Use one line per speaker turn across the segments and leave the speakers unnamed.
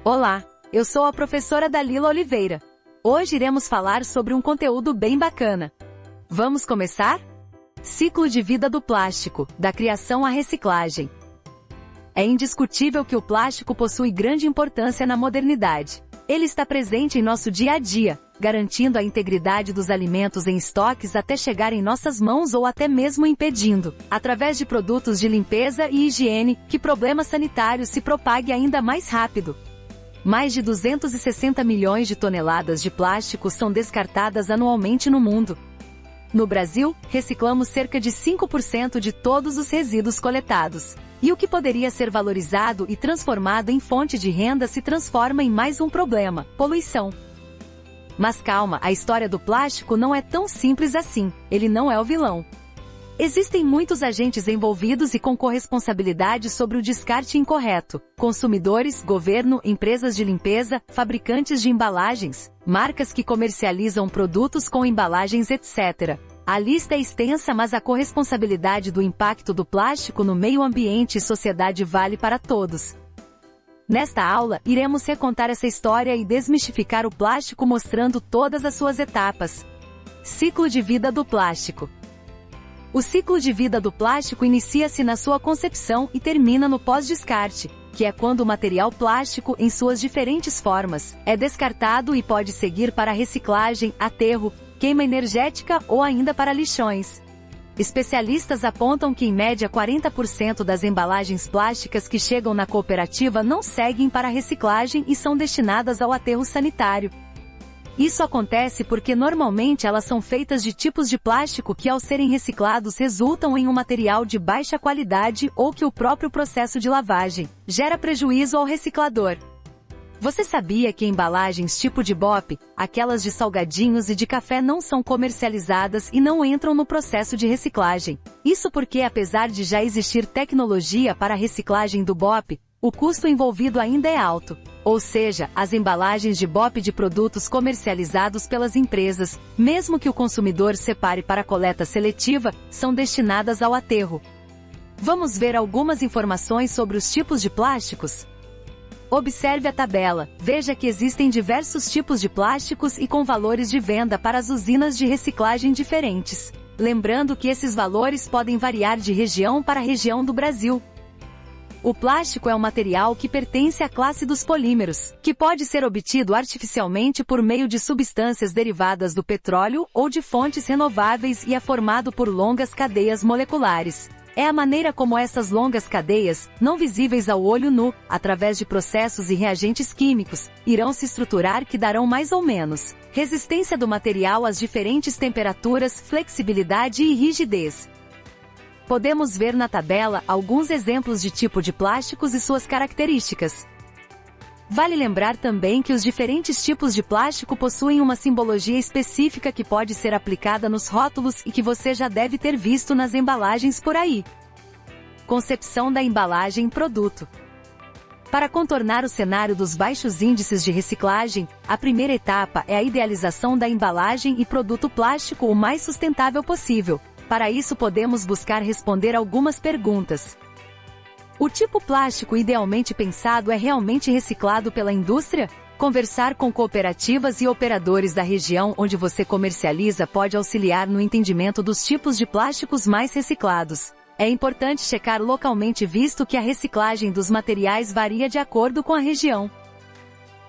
Olá, eu sou a professora Dalila Oliveira. Hoje iremos falar sobre um conteúdo bem bacana. Vamos começar? Ciclo de vida do plástico, da criação à reciclagem. É indiscutível que o plástico possui grande importância na modernidade. Ele está presente em nosso dia a dia, garantindo a integridade dos alimentos em estoques até chegar em nossas mãos ou até mesmo impedindo, através de produtos de limpeza e higiene, que problemas sanitários se propaguem ainda mais rápido. Mais de 260 milhões de toneladas de plástico são descartadas anualmente no mundo. No Brasil, reciclamos cerca de 5% de todos os resíduos coletados. E o que poderia ser valorizado e transformado em fonte de renda se transforma em mais um problema: poluição. Mas calma, a história do plástico não é tão simples assim. Ele não é o vilão. Existem muitos agentes envolvidos e com corresponsabilidade sobre o descarte incorreto: consumidores, governo, empresas de limpeza, fabricantes de embalagens, marcas que comercializam produtos com embalagens, etc. A lista é extensa, mas a corresponsabilidade do impacto do plástico no meio ambiente e sociedade vale para todos. Nesta aula, iremos recontar essa história e desmistificar o plástico mostrando todas as suas etapas. Ciclo de vida do plástico. O ciclo de vida do plástico inicia-se na sua concepção e termina no pós-descarte, que é quando o material plástico, em suas diferentes formas, é descartado e pode seguir para reciclagem, aterro, queima energética ou ainda para lixões. Especialistas apontam que em média 40% das embalagens plásticas que chegam na cooperativa não seguem para reciclagem e são destinadas ao aterro sanitário. Isso acontece porque normalmente elas são feitas de tipos de plástico que, ao serem reciclados, resultam em um material de baixa qualidade ou que o próprio processo de lavagem gera prejuízo ao reciclador. Você sabia que embalagens tipo de BOP, aquelas de salgadinhos e de café, não são comercializadas e não entram no processo de reciclagem? Isso porque, apesar de já existir tecnologia para a reciclagem do BOP, o custo envolvido ainda é alto. Ou seja, as embalagens de BOP de produtos comercializados pelas empresas, mesmo que o consumidor separe para coleta seletiva, são destinadas ao aterro. Vamos ver algumas informações sobre os tipos de plásticos? Observe a tabela. Veja que existem diversos tipos de plásticos e com valores de venda para as usinas de reciclagem diferentes. Lembrando que esses valores podem variar de região para região do Brasil. O plástico é um material que pertence à classe dos polímeros, que pode ser obtido artificialmente por meio de substâncias derivadas do petróleo ou de fontes renováveis e é formado por longas cadeias moleculares. É a maneira como essas longas cadeias, não visíveis ao olho nu, através de processos e reagentes químicos, irão se estruturar que darão mais ou menos resistência do material às diferentes temperaturas, flexibilidade e rigidez. Podemos ver na tabela alguns exemplos de tipo de plásticos e suas características. Vale lembrar também que os diferentes tipos de plástico possuem uma simbologia específica que pode ser aplicada nos rótulos e que você já deve ter visto nas embalagens por aí. Concepção da embalagem produto. Para contornar o cenário dos baixos índices de reciclagem, a primeira etapa é a idealização da embalagem e produto plástico o mais sustentável possível. Para isso podemos buscar responder algumas perguntas. O tipo plástico idealmente pensado é realmente reciclado pela indústria? Conversar com cooperativas e operadores da região onde você comercializa pode auxiliar no entendimento dos tipos de plásticos mais reciclados. É importante checar localmente, visto que a reciclagem dos materiais varia de acordo com a região.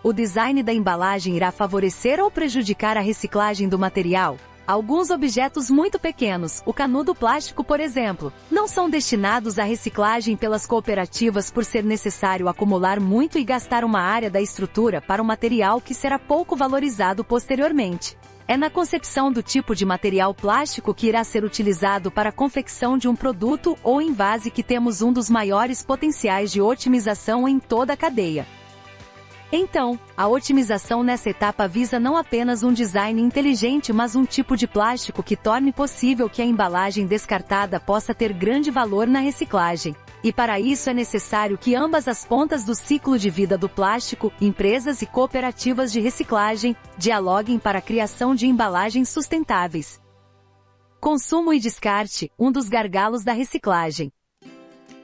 O design da embalagem irá favorecer ou prejudicar a reciclagem do material? Alguns objetos muito pequenos, o canudo plástico por exemplo, não são destinados à reciclagem pelas cooperativas por ser necessário acumular muito e gastar uma área da estrutura para um material que será pouco valorizado posteriormente. É na concepção do tipo de material plástico que irá ser utilizado para a confecção de um produto ou envase que temos um dos maiores potenciais de otimização em toda a cadeia. Então, a otimização nessa etapa visa não apenas um design inteligente, mas um tipo de plástico que torne possível que a embalagem descartada possa ter grande valor na reciclagem. E para isso é necessário que ambas as pontas do ciclo de vida do plástico, empresas e cooperativas de reciclagem, dialoguem para a criação de embalagens sustentáveis. Consumo e descarte, um dos gargalos da reciclagem.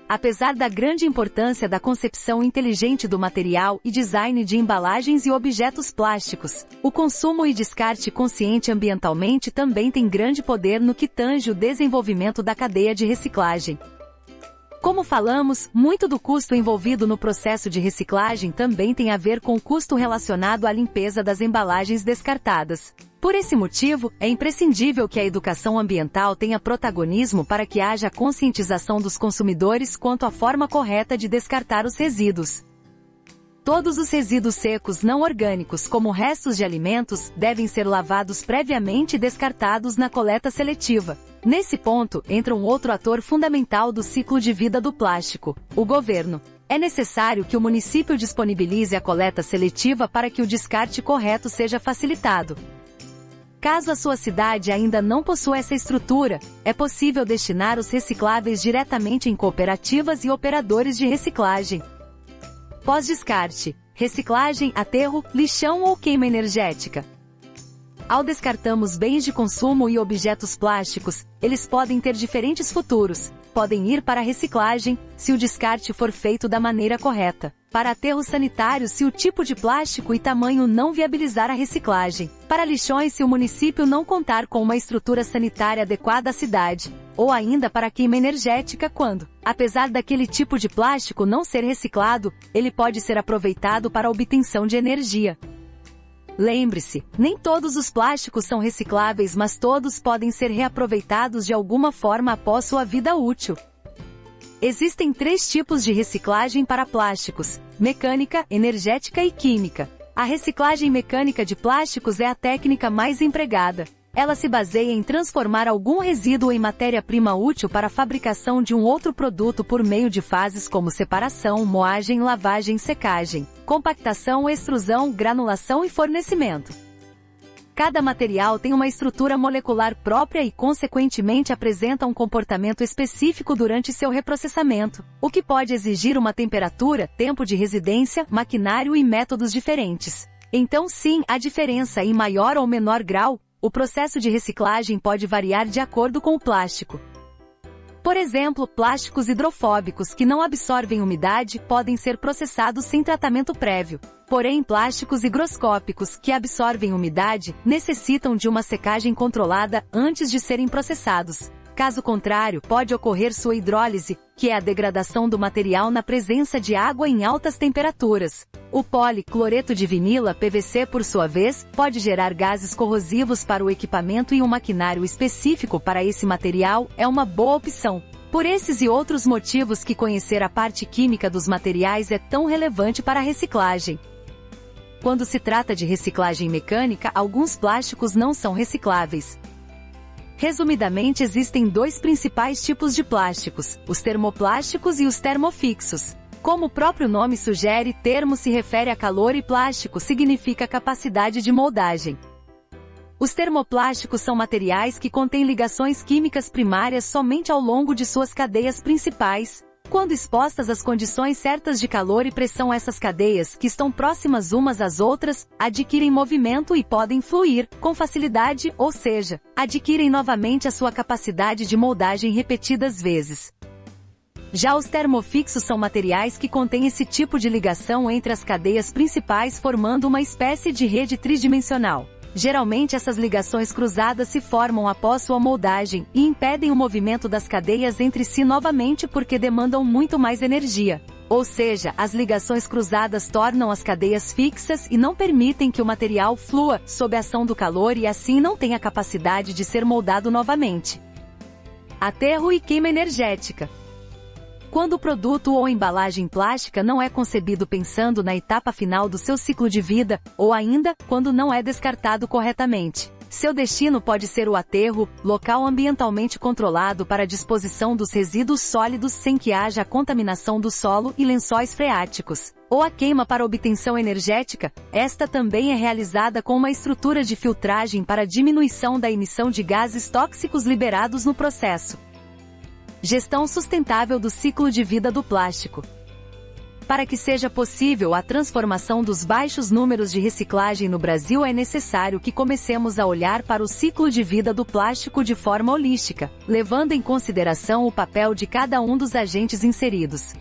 Apesar da grande importância da concepção inteligente do material e design de embalagens e objetos plásticos, o consumo e descarte consciente ambientalmente também tem grande poder no que tange o desenvolvimento da cadeia de reciclagem. Como falamos, muito do custo envolvido no processo de reciclagem também tem a ver com o custo relacionado à limpeza das embalagens descartadas. Por esse motivo, é imprescindível que a educação ambiental tenha protagonismo para que haja conscientização dos consumidores quanto à forma correta de descartar os resíduos. Todos os resíduos secos não orgânicos, como restos de alimentos, devem ser lavados previamente e descartados na coleta seletiva. Nesse ponto, entra um outro ator fundamental do ciclo de vida do plástico: o governo. É necessário que o município disponibilize a coleta seletiva para que o descarte correto seja facilitado. Caso a sua cidade ainda não possua essa estrutura, é possível destinar os recicláveis diretamente em cooperativas e operadores de reciclagem. Pós-descarte: reciclagem, aterro, lixão ou queima energética. Ao descartamos bens de consumo e objetos plásticos, eles podem ter diferentes futuros. Podem ir para a reciclagem, se o descarte for feito da maneira correta. Para aterros sanitários, se o tipo de plástico e tamanho não viabilizar a reciclagem. Para lixões, se o município não contar com uma estrutura sanitária adequada à cidade. Ou ainda para queima energética quando, apesar daquele tipo de plástico não ser reciclado, ele pode ser aproveitado para a obtenção de energia. Lembre-se, nem todos os plásticos são recicláveis, mas todos podem ser reaproveitados de alguma forma após sua vida útil. Existem 3 tipos de reciclagem para plásticos: mecânica, energética e química. A reciclagem mecânica de plásticos é a técnica mais empregada. Ela se baseia em transformar algum resíduo em matéria-prima útil para a fabricação de um outro produto por meio de fases como separação, moagem, lavagem, secagem, compactação, extrusão, granulação e fornecimento. Cada material tem uma estrutura molecular própria e, consequentemente, apresenta um comportamento específico durante seu reprocessamento, o que pode exigir uma temperatura, tempo de residência, maquinário e métodos diferentes. Então, sim, há diferença em maior ou menor grau. O processo de reciclagem pode variar de acordo com o plástico. Por exemplo, plásticos hidrofóbicos que não absorvem umidade podem ser processados sem tratamento prévio. Porém, plásticos higroscópicos que absorvem umidade necessitam de uma secagem controlada antes de serem processados. Caso contrário, pode ocorrer sua hidrólise, que é a degradação do material na presença de água em altas temperaturas. O policloreto de vinila, PVC, por sua vez, pode gerar gases corrosivos para o equipamento e um maquinário específico para esse material é uma boa opção. Por esses e outros motivos que conhecer a parte química dos materiais é tão relevante para a reciclagem. Quando se trata de reciclagem mecânica, alguns plásticos não são recicláveis. Resumidamente, existem 2 principais tipos de plásticos: os termoplásticos e os termofixos. Como o próprio nome sugere, termo se refere a calor e plástico significa capacidade de moldagem. Os termoplásticos são materiais que contêm ligações químicas primárias somente ao longo de suas cadeias principais. Quando expostas às condições certas de calor e pressão, essas cadeias, que estão próximas umas às outras, adquirem movimento e podem fluir com facilidade, ou seja, adquirem novamente a sua capacidade de moldagem repetidas vezes. Já os termofixos são materiais que contêm esse tipo de ligação entre as cadeias principais, formando uma espécie de rede tridimensional. Geralmente essas ligações cruzadas se formam após sua moldagem e impedem o movimento das cadeias entre si novamente porque demandam muito mais energia. Ou seja, as ligações cruzadas tornam as cadeias fixas e não permitem que o material flua sob a ação do calor e assim não tem a capacidade de ser moldado novamente. Aterro e queima energética. Quando o produto ou embalagem plástica não é concebido pensando na etapa final do seu ciclo de vida, ou ainda, quando não é descartado corretamente. Seu destino pode ser o aterro, local ambientalmente controlado para a disposição dos resíduos sólidos sem que haja a contaminação do solo e lençóis freáticos. Ou a queima para obtenção energética, esta também é realizada com uma estrutura de filtragem para diminuição da emissão de gases tóxicos liberados no processo. Gestão sustentável do ciclo de vida do plástico. Para que seja possível a transformação dos baixos números de reciclagem no Brasil, é necessário que comecemos a olhar para o ciclo de vida do plástico de forma holística, levando em consideração o papel de cada um dos agentes inseridos.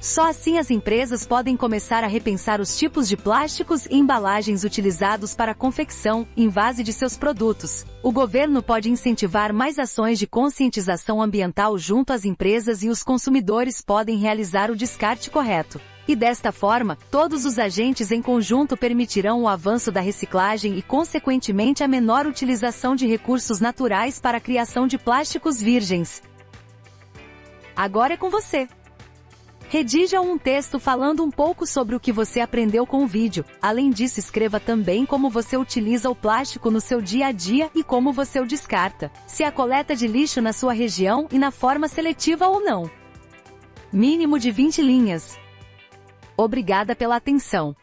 Só assim as empresas podem começar a repensar os tipos de plásticos e embalagens utilizados para a confecção e envase de seus produtos. O governo pode incentivar mais ações de conscientização ambiental junto às empresas e os consumidores podem realizar o descarte correto. E desta forma, todos os agentes em conjunto permitirão o avanço da reciclagem e, consequentemente, a menor utilização de recursos naturais para a criação de plásticos virgens. Agora é com você! Redija um texto falando um pouco sobre o que você aprendeu com o vídeo. Além disso, escreva também como você utiliza o plástico no seu dia a dia e como você o descarta, se há coleta de lixo na sua região e na forma seletiva ou não. Mínimo de 20 linhas. Obrigada pela atenção.